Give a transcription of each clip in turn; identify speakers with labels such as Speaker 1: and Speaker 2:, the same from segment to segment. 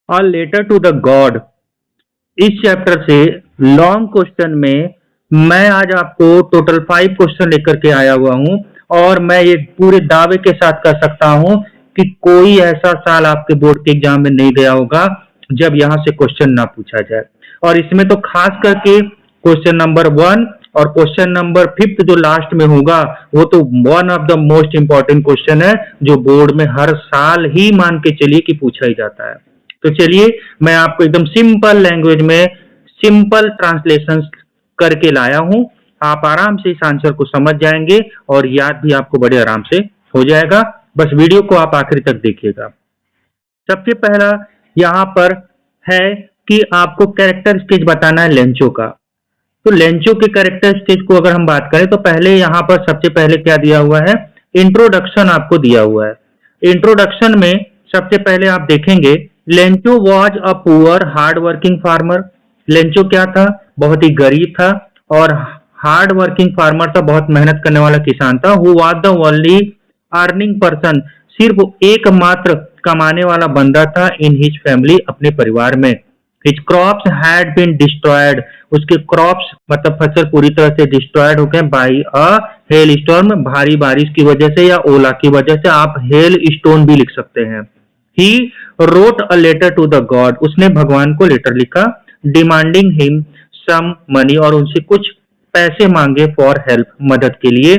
Speaker 1: और letter to the God, इस chapter से लॉन्ग क्वेश्चन में मैं आज आपको टोटल 5 क्वेश्चन लेकर के आया हुआ हूं। और मैं ये पूरे दावे के साथ कह सकता हूं कि कोई ऐसा साल आपके बोर्ड के एग्जाम में नहीं गया होगा जब यहां से क्वेश्चन ना पूछा जाए। और इसमें तो खास करके क्वेश्चन नंबर 1 और क्वेश्चन नंबर 5 जो लास्ट में होगा वो तो one of the most important question है, जो बोर्ड में हर साल ही मान के चलिए कि पूछा ही जाता है। तो चलिए मैं आपको एकदम सिंपल लैंग्वेज में सिंपल ट्रांसलेशन करके लाया हूं। आप आराम से इस आंसर को समझ जाएंगे और याद भी आपको बड़े आराम से हो जाएगा। बस वीडियो को आप आखिरी तक देखिएगा। सबसे पहला यहाँ पर है कि आपको कैरेक्टर स्केच बताना है लेंचो का। तो लेंचो के कैरेक्टर स्केच को अगर हम बात करें तो पहले यहाँ पर सबसे पहले क्या दिया हुआ है, इंट्रोडक्शन आपको दिया हुआ है। इंट्रोडक्शन में सबसे पहले आप देखेंगे Lencho was a poor hard working farmer. Lencho क्या था, बहुत ही गरीब था और हार्ड वर्किंग फार्मर था, बहुत मेहनत करने वाला किसान था। Who was the only earning person, सिर्फ एकमात्र कमाने वाला बंदा था इन हिज फैमिली, अपने परिवार में। His crops had been destroyed, उसके क्रॉप्स मतलब फसल पूरी तरह से डिस्ट्रॉयड हो गए बाई अ हेल स्टॉर्म, भारी बारिश की वजह से या ओला की वजह से, आप हेल स्टोन भी लिख सकते हैं। He wrote a letter to the God, उसने भगवान को लेटर लिखा, डिमांडिंग हिम सम मनी, और उनसे कुछ पैसे मांगे फॉर हेल्प, मदद के लिए।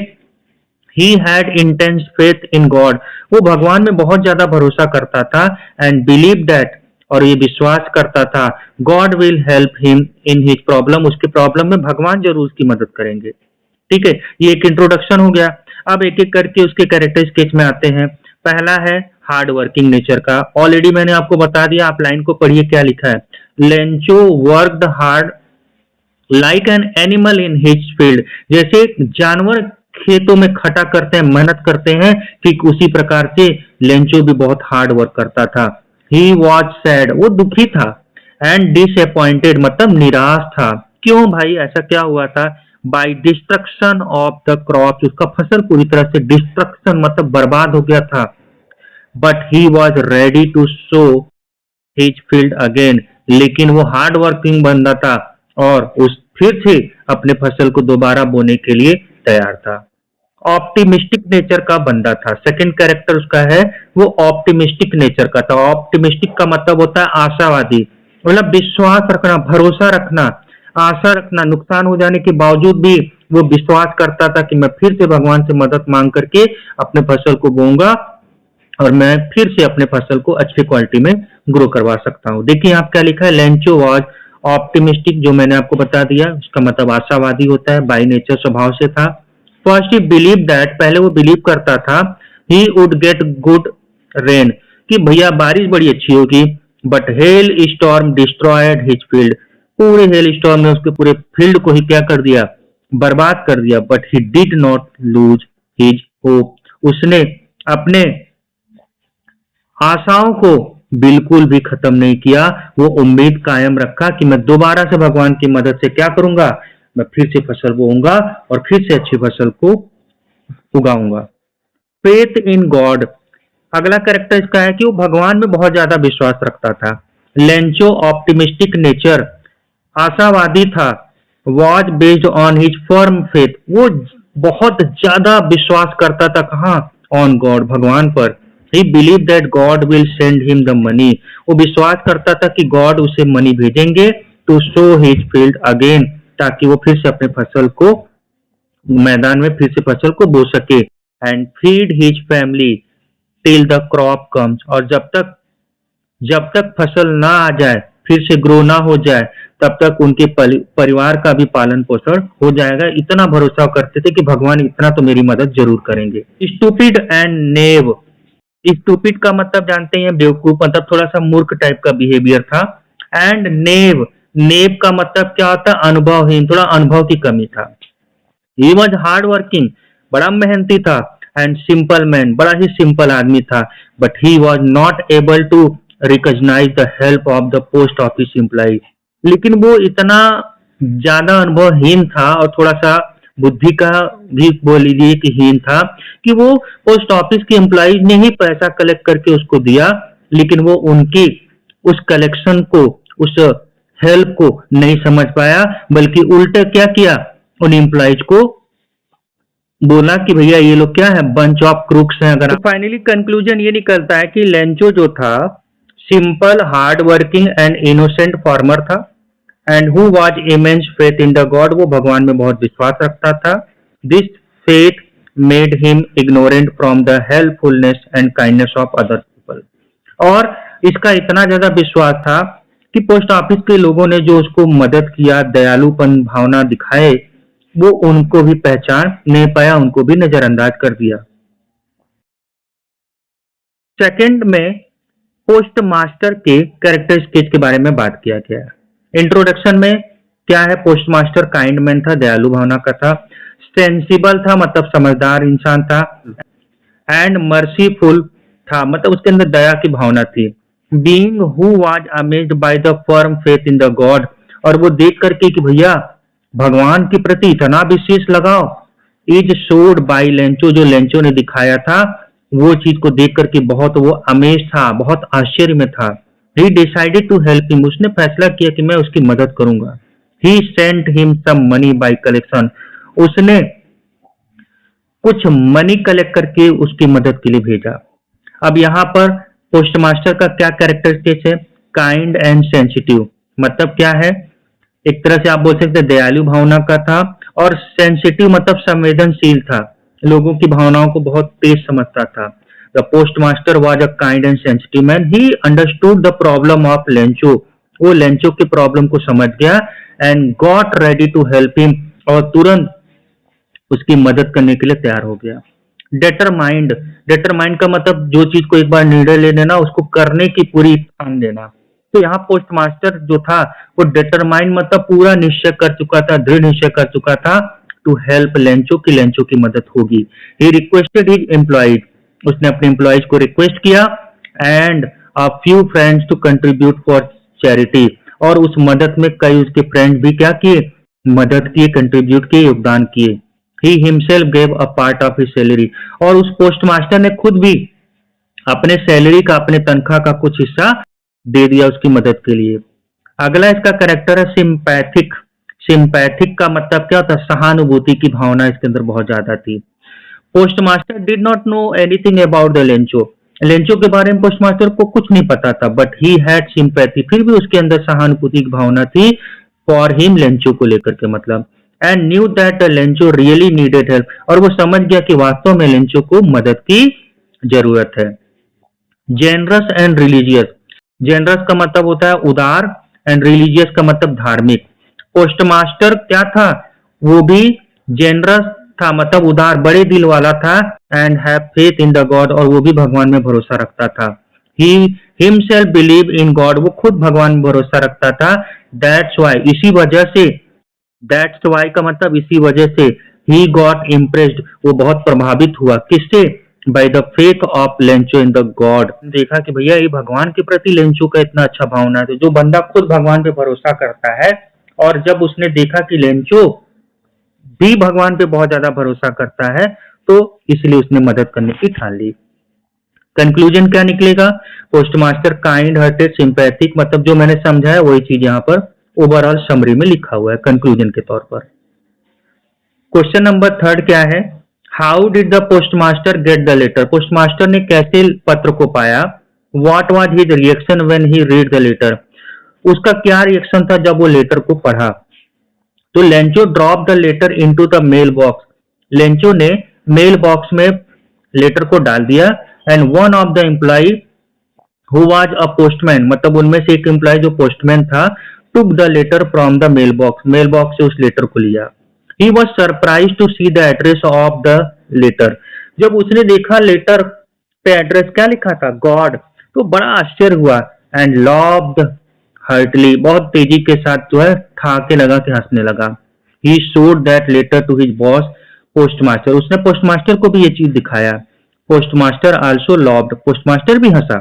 Speaker 1: He had intense faith in God, वो भगवान में बहुत ज्यादा भरोसा करता था। एंड बिलीव दैट, और ये विश्वास करता था, God will help him in his problem, उसके प्रॉब्लम में भगवान जरूर उसकी मदद करेंगे। ठीक है, ये एक इंट्रोडक्शन हो गया। अब एक एक करके उसके कैरेक्टर स्केच में आते हैं। पहला है हार्ड वर्किंग नेचर का। ऑलरेडी मैंने आपको बता दिया, आप लाइन को पढ़िए क्या लिखा है। Lencho worked hard like an animal in his field, जैसे जानवर खेतों में खटा करते हैं, मेहनत करते हैं, ठीक उसी प्रकार से लेंचो भी बहुत हार्ड वर्क करता था। ही वॉज सैड, वो दुखी था। एंड डिसअपॉइंटेड, मतलब निराश था। क्यों भाई, ऐसा क्या हुआ था? By destruction of the crop, उसका फसल पूरी तरह से डिस्ट्रक्शन मतलब बर्बाद हो गया था। But he was ready to sow his field again, लेकिन वो हार्ड वर्किंग बंदा था और उस फिर से अपने फसल को दोबारा बोने के लिए तैयार था। ऑप्टिमिस्टिक नेचर का बंदा था। सेकंड कैरेक्टर उसका है वो ऑप्टिमिस्टिक नेचर का था। ऑप्टिमिस्टिक का मतलब होता है आशावादी, मतलब विश्वास रखना, भरोसा रखना, आशा रखना। नुकसान हो जाने के बावजूद भी वो विश्वास करता था कि मैं फिर से भगवान से मदद मांग करके अपने फसल को बोऊंगा और मैं फिर से अपने फसल को अच्छी क्वालिटी में ग्रो करवा सकता हूँ। देखिए आप क्या लिखा है, लेंचो वॉज ऑप्टिमिस्टिक, जो मैंने आपको बता दिया उसका मतलब आशावादी होता है, बाई नेचर स्वभाव से था। फर्स्ट ही बिलीव दैट, पहले वो बिलीव करता था he would get good rain, कि भैया बारिश बड़ी अच्छी होगी। But hello storm destroyed his field, पूरे हेल स्टॉर्म ने उसके पूरे फील्ड को ही क्या कर दिया, बर्बाद कर दिया। But he did not lose his hope, उसने अपने आशाओं को बिल्कुल भी खत्म नहीं किया। वो उम्मीद कायम रखा कि मैं दोबारा से भगवान की मदद से क्या करूंगा, मैं फिर से फसल बोऊंगा और फिर से अच्छी फसल को उगाऊंगा। फेथ इन गॉड, अगला कैरेक्टर इसका है कि वो भगवान में बहुत ज्यादा विश्वास रखता था। लेंचो ऑप्टिमिस्टिक नेचर, आशावादी था। Was based on his firm faith, वो बहुत ज्यादा विश्वास करता था कहाँ, ऑन गॉड, भगवान पर। He believe that God will send him the money, वो विश्वास करता था कि गॉड उसे मनी भेजेंगे to show his field again, ताकि वो फिर से अपने फसल को मैदान में फिर से फसल को बो सके। And feed his family till the crop comes, और जब तक फसल ना आ जाए, फिर से ग्रो ना हो जाए, तब तक उनके परिवार का भी पालन पोषण हो जाएगा। इतना भरोसा करते थे कि भगवान इतना तो मेरी मदद जरूर करेंगे। स्टूपिड एंड नेव, स्टूपिड का मतलब जानते हैं बेवकूफ, मतलब थोड़ा सा मूर्ख टाइप का बिहेवियर था। एंड नेव, नेव का मतलब क्या होता है, अनुभवहीन, थोड़ा अनुभव की कमी था। ही वॉज हार्ड वर्किंग, बड़ा मेहनती था। एंड सिंपल मैन, बड़ा ही सिंपल आदमी था। But he was not able to recognise the help of the post office employ, लेकिन वो इतना ज्यादा अनुभवहीन था और थोड़ा सा बुद्धि का भी बोल लीजिए कि हीन था, कि वो पोस्ट ऑफिस के एम्प्लॉयज ने ही पैसा कलेक्ट करके उसको दिया, लेकिन वो उनकी उस कलेक्शन को, उस हेल्प को नहीं समझ पाया, बल्कि उल्टा क्या किया, उन एम्प्लॉइज को बोला कि भैया ये लोग क्या है, बंच ऑफ क्रूक्स हैं। अगर फाइनली कंक्लूजन ये निकलता है कि लेंचो जो था simple, hard working and innocent farmer था, and who was immense faith in the god, वो भगवान में बहुत विश्वास रखता था। This faith made him ignorant from the helpfulness and kindness of other people. और इसका इतना ज्यादा विश्वास था कि पोस्ट ऑफिस के लोगों ने जो उसको मदद किया, दयालुपन भावना दिखाए, वो उनको भी पहचान नहीं पाया, उनको भी नजरअंदाज कर दिया। सेकंड में पोस्ट मास्टर के कैरेक्टर स्केच के बारे में बात किया गया है। इंट्रोडक्शन में क्या है, पोस्ट मास्टर काइंड मैन था, दयालु भावना का था, सेंसिबल था मतलब समझदार इंसान था, एंड मर्सीफुल था मतलब उसके अंदर दया की भावना थी। Being who was amazed by the firm faith in the God, और वो देख करके कि भैया भगवान के प्रति इतना विशेष लगाव, इज शोड बाय लेंचो, जो लेंचो ने दिखाया था, वो चीज को देख करके बहुत वो अमेज था, बहुत आश्चर्य में था। He decided to help him, उसने फैसला किया कि मैं उसकी मदद करूंगा। He sent him some money by collection, उसने कुछ मनी कलेक्ट करके उसकी मदद के लिए भेजा। अब यहाँ पर पोस्टमास्टर का क्या कैरेक्टर स्केच है, काइंड एंड सेंसिटिव, मतलब क्या है, एक तरह से आप बोल सकते हैं दयालु भावना का था, और सेंसिटिव मतलब संवेदनशील था, लोगों की भावनाओं को बहुत तेज समझता था। The postmaster was a kind and sensitive man, he understood the problem of Lencho, वो लेंचो के प्रॉब्लम को समझ गया, and got ready to help him, और तुरंत उसकी मदद करने के लिए तैयार हो गया। डेटरमाइंड, डेटरमाइंड का मतलब जो चीज को एक बार निर्णय ले लेना, उसको करने की पूरी ठान देना। तो यहाँ पोस्टमास्टर जो था वो डिटरमाइंड मतलब पूरा निश्चय कर चुका था, दृढ़ निश्चय कर चुका था टू हेल्प लेंचो, की लेंचो की मदद होगी। ही रिक्वेस्टेड हिज एम्प्लॉइज, उसने अपने एम्प्लॉइज को रिक्वेस्ट किया, and a few friends to contribute for charity, और उस मदद में कई उसके फ्रेंड्स भी क्या किए, मदद किए, कंट्रीब्यूट किए, योगदान किए। He himself gave a part of his salary, और उस पोस्टमास्टर ने खुद भी अपने सैलरी का, अपने तनख्वाह का कुछ हिस्सा दे दिया उसकी मदद के लिए। अगला इसका कैरेक्टर है सिंपैथिक। सिंपैथिक का मतलब क्या होता है, सहानुभूति की भावना इसके अंदर बहुत ज्यादा थी। Postmaster did not know anything about the Lencho, Lencho के बारे में पोस्टमास्टर को कुछ नहीं पता था, बट ही हैड सिंपैथी, फिर भी उसके अंदर सहानुभूति की भावना थी फॉर हिम, लेंचो को लेकर के मतलब, and knew that Lencho really needed help, और वो समझ गया कि वास्तव में लेंचो को मदद की जरूरत है। जेनरस एंड रिलीजियस, जेनरस का मतलब होता है उदार, एंड रिलीजियस का मतलब धार्मिक। पोस्टमास्टर क्या था, वो भी जेनरस था मतलब उदार, बड़े दिल वाला था, and have faith in the God, और वो भी भगवान में भरोसा रखता था। He himself believe in God, वो खुद भगवान में भरोसा रखता था। दैट्स वाई, इसी वजह से, दैट्स वाई का मतलब इसी वजह से, ही गॉट इम्प्रेस्ड, वो बहुत प्रभावित हुआ, किससे, by the faith of Lencho in the God. देखा कि भैया ये भगवान के प्रति लेंचो का इतना अच्छा भावना है, तो जो बंदा खुद भगवान पे भरोसा करता है, और जब उसने देखा कि लेंचो भी भगवान पे बहुत ज्यादा भरोसा करता है, तो इसलिए उसने मदद करने की ठान ली। कंक्लूजन क्या निकलेगा, पोस्टमास्टर काइंड हार्टेड सिंपैथिक, मतलब जो मैंने समझा है वही चीज यहाँ पर ओवरऑल समरी में लिखा हुआ है कंक्लूजन के तौर पर। क्वेश्चन नंबर 3 क्या है, how did the postmaster get the letter, postmaster ने कैसे पत्र को पाया। What was his reaction when he read the letter, उसका क्या रिएक्शन था जब वो लेटर को पढ़ा। तो Lencho drop the letter into the mail box, Lencho ने मेल बॉक्स में लेटर को डाल दिया, and one of the employee who was a postman, मतलब उनमें से एक एम्प्लॉय जो पोस्टमैन था, took the letter from the mail box से उस लेटर को लिया। He was surprise to see the address of the letter, जब उसने देखा लेटर पे एड्रेस क्या लिखा था, गॉड, तो बड़ा आश्चर्य हुआ, एंड लव्ड हार्टली, बहुत तेजी के साथ जो है ठाके लगा के हंसने लगा। He showed that letter to his boss postmaster, उसने पोस्टमास्टर को भी ये चीज दिखाया। पोस्टमास्टर आल्सो लव्ड, पोस्टमास्टर भी हंसा।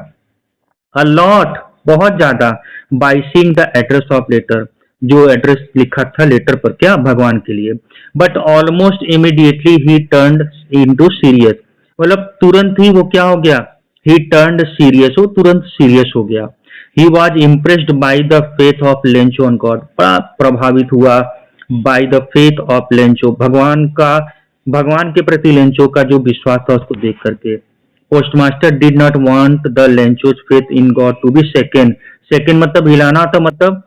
Speaker 1: अ लॉट, बहुत ज्यादा, by seeing the address of letter, जो एड्रेस लिखा था लेटर पर क्या, भगवान के लिए। But almost immediately he turned into serious, मतलब तुरंत ही वो क्या हो गया, ही टर्न्ड सीरियस, वो तुरंत सीरियस हो गया। He was impressed by the faith of Lencho on God, बड़ा प्रभावित हुआ by the faith of Lencho, भगवान के प्रति लेंचो का जो विश्वास था उसको देख करके। Postmaster did not want the Lencho's faith in God to be second, second मतलब हिलाना था, मतलब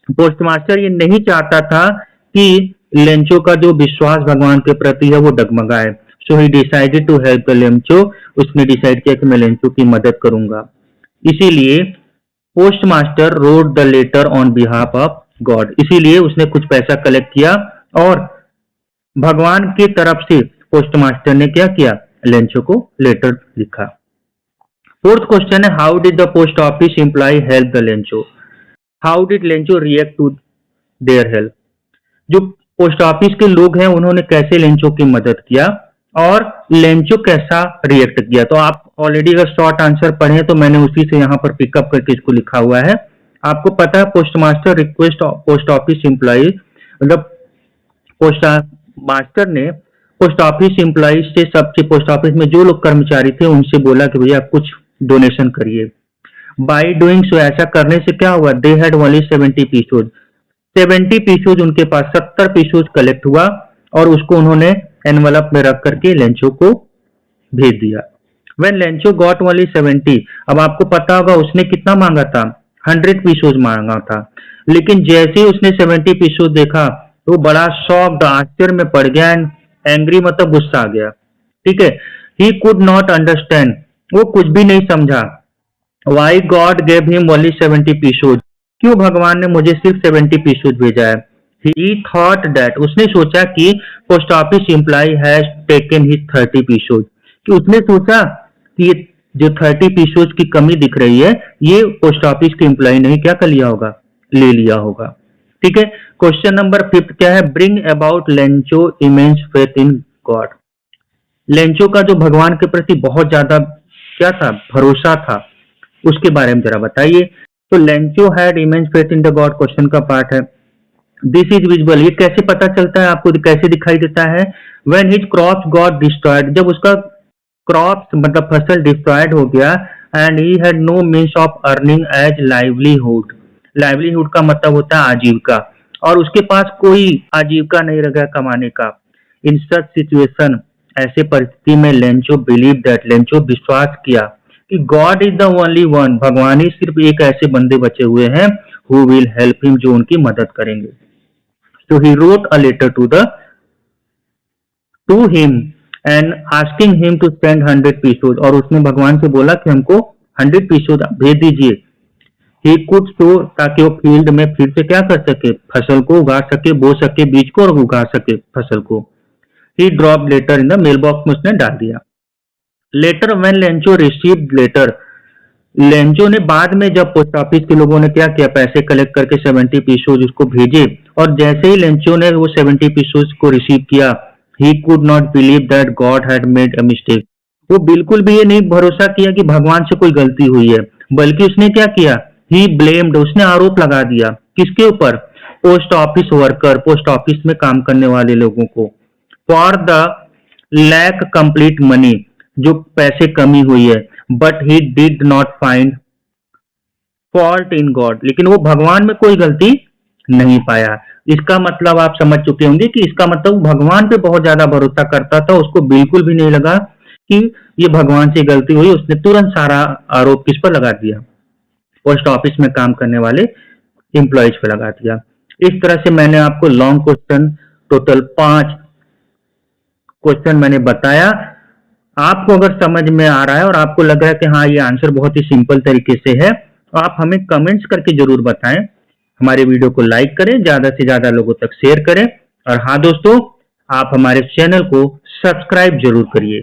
Speaker 1: पोस्टमास्टर ये नहीं चाहता था कि लेंचो का जो विश्वास भगवान के प्रति है वो डगमगाए। So he decided to help the Lencho, उसने डिसाइड किया कि मैं लेंचो की मदद करूंगा। इसीलिए postmaster read the letter on behalf of God, इसीलिए उसने कुछ पैसा कलेक्ट किया और भगवान की तरफ से पोस्टमास्टर ने क्या किया, लेंचो को लेटर लिखा। फोर्थ क्वेश्चन है, how did the post office employ help the Lencho, how did Lencho react to their help, जो पोस्ट ऑफिस के लोग हैं उन्होंने कैसे लेंचो की मदद किया और लेंचो कैसा रिएक्ट किया। तो आप ऑलरेडी अगर शॉर्ट आंसर पढ़े तो मैंने उसी से यहाँ पर पिकअप करके इसको लिखा हुआ है। आपको पता है postmaster request post office employ, मतलब पोस्ट मास्टर ने पोस्ट ऑफिस एम्प्लॉय से, सबसे पोस्ट ऑफिस में जो लोग कर्मचारी थे उनसे बोला कि भैया कुछ डोनेशन करिए। बाई डूइंग सो, ऐसा करने से क्या हुआ, they had only 70 pesos, 70 pesos उनके पास 70 पीसोज कलेक्ट हुआ और उसको उन्होंने एनवलप में रख करके लेंचो को भेज दिया। व्हेन लेंचो गॉट ओनली 70, अब आपको पता होगा उसने कितना मांगा था, 100 पीसोज मांगा था, लेकिन जैसे ही उसने 70 पीसोज देखा तो बड़ा शॉक्ड, आश्चर्य में पड़ गया, एंग्री मतलब गुस्सा आ गया। ठीक है, ही कुड नॉट अंडरस्टैंड, वो कुछ भी नहीं समझा। Y God gave him only 70 pesos, क्यों भगवान ने मुझे सिर्फ 70 पीसोज भेजा है। ही थॉट दैट, उसने सोचा कि post office employ has taken his 30 pesos, कि उसने सोचा कि ये जो 30 पीसोज की कमी दिख रही है ये पोस्ट ऑफिस के एम्प्लॉय ने क्या कर लिया होगा, ले लिया होगा। ठीक है, क्वेश्चन नंबर 5 क्या है, bring about Lencho immense faith in God, Lencho का जो भगवान के प्रति बहुत ज्यादा क्या था, भरोसा था, उसके बारे में जरा बताइए। तो Lencho had immense faith in the God, question का पार्ट है। दिस इज विजिबल, ये कैसे पता चलता है आपको, कैसे दिखाई देता है, when his crops got destroyed, जब उसका क्रॉप्स मतलब फसल डिस्ट्रॉयड हो गया, and he had no means of earning as livelihood, livelihood का मतलब होता है आजीविका, और उसके पास कोई आजीविका नहीं रह गया कमाने का। इन सच सिचुएशन, ऐसे परिस्थिति में लेंचो बिलीव दैट, लेंचो विश्वास किया कि God is the only one, भगवान ही सिर्फ एक ऐसे बंदे बचे हुए हैं हु विल हेल्प हिम, जो उनकी मदद करेंगे। So he wrote a letter to him and asking him to spend 100 pesos, और उसने भगवान से बोला कि हमको 100 pesos भेज दीजिए। He could sow, ताकि वो फील्ड में फिर से क्या कर सके, फसल को उगा सके, बो सके बीज को और उगा सके फसल को। He dropped letter in the mailbox, में उसने डाल दिया। Later when Lencho received letter, Lencho ने बाद में जब पोस्ट ऑफिस के लोगों ने क्या किया, पैसे कलेक्ट करके 70 पीसोज उसको भेजे, और जैसे ही लेंचो ने वो 70 पीसोज को रिसीव किया, he could not believe that God had made a mistake, वो बिल्कुल भी ये नहीं भरोसा किया कि भगवान से कोई गलती हुई है, बल्कि उसने क्या किया, ही ब्लेम्ड, उसने आरोप लगा दिया किसके ऊपर, post office worker, post office में काम करने वाले लोगों को, for the lack complete money, जो पैसे कमी हुई है, but he did not find fault in God, लेकिन वो भगवान में कोई गलती नहीं पाया। इसका मतलब आप समझ चुके होंगे कि इसका मतलब भगवान पे बहुत ज्यादा भरोसा करता था, उसको बिल्कुल भी नहीं लगा कि ये भगवान से गलती हुई, उसने तुरंत सारा आरोप किस पर लगा दिया, पोस्ट ऑफिस में काम करने वाले एम्प्लॉयज पे लगा दिया। इस तरह से मैंने आपको लॉन्ग क्वेश्चन, टोटल 5 क्वेश्चन मैंने बताया। आपको अगर समझ में आ रहा है और आपको लग रहा है कि हाँ ये आंसर बहुत ही सिंपल तरीके से है, तो आप हमें कमेंट्स करके जरूर बताएं। हमारे वीडियो को लाइक करें, ज्यादा से ज्यादा लोगों तक शेयर करें, और हाँ दोस्तों, आप हमारे चैनल को सब्सक्राइब जरूर करिए।